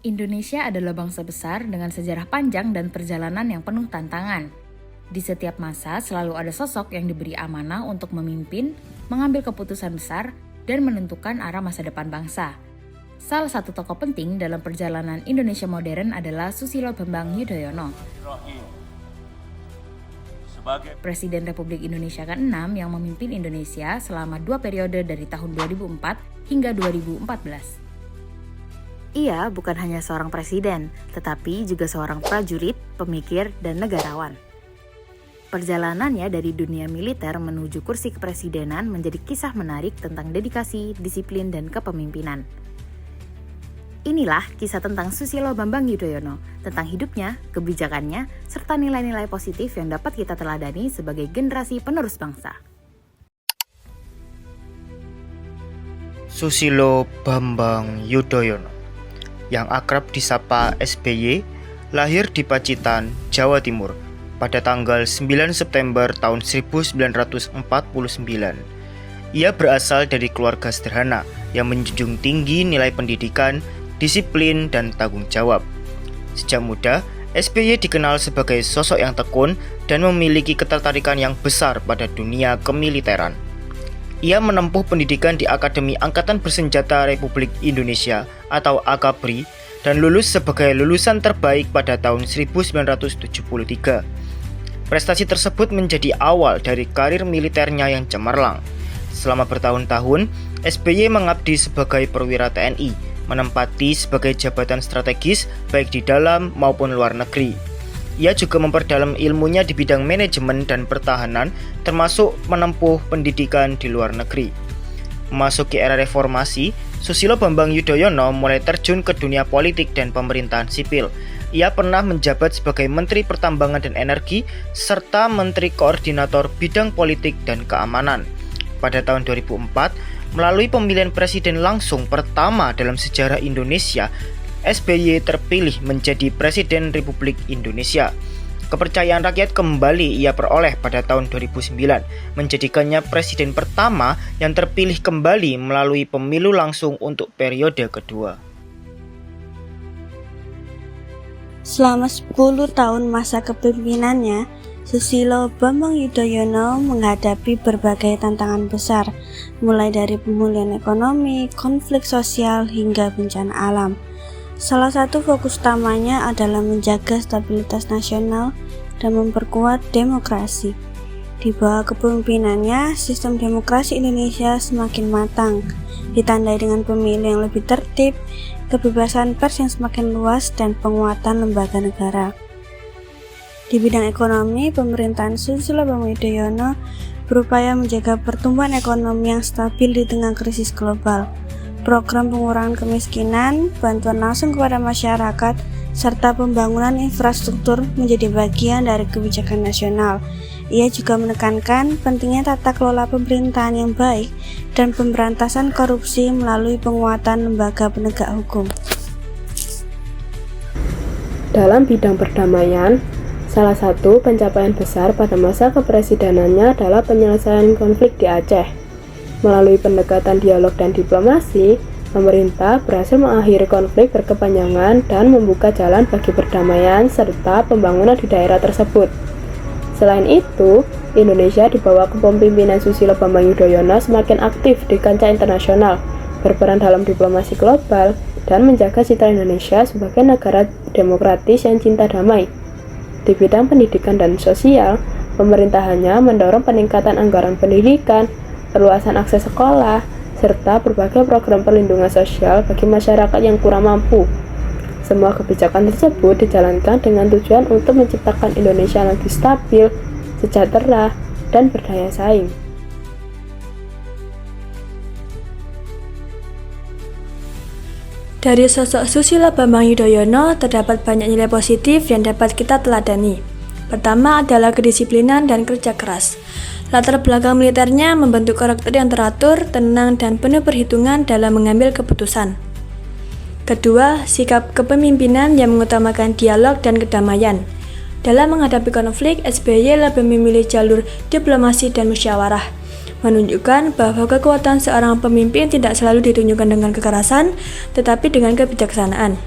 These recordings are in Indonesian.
Indonesia adalah bangsa besar dengan sejarah panjang dan perjalanan yang penuh tantangan. Di setiap masa selalu ada sosok yang diberi amanah untuk memimpin, mengambil keputusan besar, dan menentukan arah masa depan bangsa. Salah satu tokoh penting dalam perjalanan Indonesia modern adalah Susilo Bambang Yudhoyono, Presiden Republik Indonesia ke-6 yang memimpin Indonesia selama 2 periode dari tahun 2004 hingga 2014. Ia bukan hanya seorang presiden, tetapi juga seorang prajurit, pemikir, dan negarawan. Perjalanannya dari dunia militer menuju kursi kepresidenan menjadi kisah menarik tentang dedikasi, disiplin, dan kepemimpinan. Inilah kisah tentang Susilo Bambang Yudhoyono, tentang hidupnya, kebijakannya, serta nilai-nilai positif yang dapat kita teladani sebagai generasi penerus bangsa. Susilo Bambang Yudhoyono yang akrab disapa SBY, lahir di Pacitan, Jawa Timur pada tanggal 9 September tahun 1949. Ia berasal dari keluarga sederhana yang menjunjung tinggi nilai pendidikan, disiplin, dan tanggung jawab. Sejak muda, SBY dikenal sebagai sosok yang tekun dan memiliki ketertarikan yang besar pada dunia kemiliteran. Ia menempuh pendidikan di Akademi Angkatan Bersenjata Republik Indonesia atau AKABRI dan lulus sebagai lulusan terbaik pada tahun 1973. Prestasi tersebut menjadi awal dari karir militernya yang cemerlang. Selama bertahun-tahun, SBY mengabdi sebagai perwira TNI, menempati sebagai jabatan strategis baik di dalam maupun luar negeri. Ia juga memperdalam ilmunya di bidang manajemen dan pertahanan, termasuk menempuh pendidikan di luar negeri. Memasuki era reformasi, Susilo Bambang Yudhoyono mulai terjun ke dunia politik dan pemerintahan sipil. Ia pernah menjabat sebagai Menteri Pertambangan dan Energi, serta Menteri Koordinator Bidang Politik dan Keamanan. Pada tahun 2004, melalui pemilihan presiden langsung pertama dalam sejarah Indonesia, SBY terpilih menjadi Presiden Republik Indonesia. Kepercayaan rakyat kembali ia peroleh pada tahun 2009, menjadikannya presiden pertama yang terpilih kembali melalui pemilu langsung untuk periode kedua. Selama 10 tahun masa kepemimpinannya, Susilo Bambang Yudhoyono menghadapi berbagai tantangan besar, mulai dari pemulihan ekonomi, konflik sosial, hingga bencana alam. Salah satu fokus utamanya adalah menjaga stabilitas nasional dan memperkuat demokrasi. Di bawah kepemimpinannya, sistem demokrasi Indonesia semakin matang, ditandai dengan pemilu yang lebih tertib, kebebasan pers yang semakin luas, dan penguatan lembaga negara. Di bidang ekonomi, pemerintahan Susilo Bambang Yudhoyono berupaya menjaga pertumbuhan ekonomi yang stabil di tengah krisis global. Program pengurangan kemiskinan, bantuan langsung kepada masyarakat, serta pembangunan infrastruktur menjadi bagian dari kebijakan nasional. Ia juga menekankan pentingnya tata kelola pemerintahan yang baik dan pemberantasan korupsi melalui penguatan lembaga penegak hukum. Dalam bidang perdamaian, salah satu pencapaian besar pada masa kepresidenannya adalah penyelesaian konflik di Aceh. Melalui pendekatan dialog dan diplomasi, pemerintah berhasil mengakhiri konflik berkepanjangan dan membuka jalan bagi perdamaian serta pembangunan di daerah tersebut. Selain itu, Indonesia di bawah kepemimpinan Susilo Bambang Yudhoyono semakin aktif di kancah internasional, berperan dalam diplomasi global, dan menjaga citra Indonesia sebagai negara demokratis yang cinta damai. Di bidang pendidikan dan sosial, pemerintahannya mendorong peningkatan anggaran pendidikan, perluasan akses sekolah, serta berbagai program perlindungan sosial bagi masyarakat yang kurang mampu. Semua kebijakan tersebut dijalankan dengan tujuan untuk menciptakan Indonesia yang lebih stabil, sejahtera, dan berdaya saing. Dari sosok Susilo Bambang Yudhoyono terdapat banyak nilai positif yang dapat kita teladani. Pertama adalah kedisiplinan dan kerja keras. Latar belakang militernya membentuk karakter yang teratur, tenang, dan penuh perhitungan dalam mengambil keputusan. Kedua, sikap kepemimpinan yang mengutamakan dialog dan kedamaian. Dalam menghadapi konflik, SBY lebih memilih jalur diplomasi dan musyawarah. menunjukkan bahwa kekuatan seorang pemimpin tidak selalu ditunjukkan dengan kekerasan, tetapi dengan kebijaksanaan.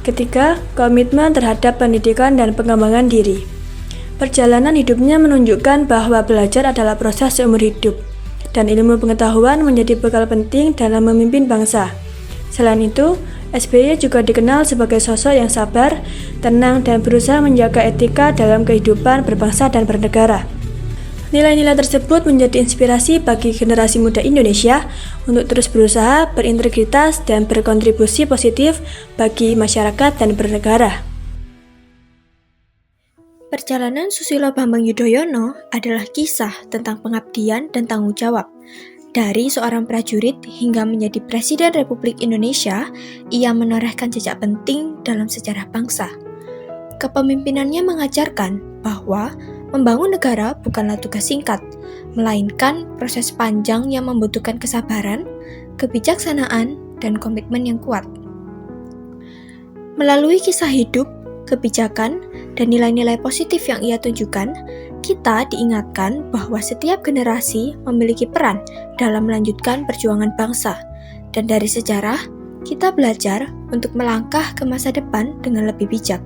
Ketiga, komitmen terhadap pendidikan dan pengembangan diri. Perjalanan hidupnya menunjukkan bahwa belajar adalah proses seumur hidup, dan ilmu pengetahuan menjadi bekal penting dalam memimpin bangsa. Selain itu, SBY juga dikenal sebagai sosok yang sabar, tenang, dan berusaha menjaga etika dalam kehidupan berbangsa dan bernegara. Nilai-nilai tersebut menjadi inspirasi bagi generasi muda Indonesia untuk terus berusaha, berintegritas, dan berkontribusi positif bagi masyarakat dan bernegara. Perjalanan Susilo Bambang Yudhoyono adalah kisah tentang pengabdian dan tanggung jawab. Dari seorang prajurit hingga menjadi Presiden Republik Indonesia, ia menorehkan jejak penting dalam sejarah bangsa. Kepemimpinannya mengajarkan bahwa membangun negara bukanlah tugas singkat, melainkan proses panjang yang membutuhkan kesabaran, kebijaksanaan, dan komitmen yang kuat. Melalui kisah hidup, kebijakan, dan nilai-nilai positif yang ia tunjukkan, kita diingatkan bahwa setiap generasi memiliki peran dalam melanjutkan perjuangan bangsa, dan dari sejarah, kita belajar untuk melangkah ke masa depan dengan lebih bijak.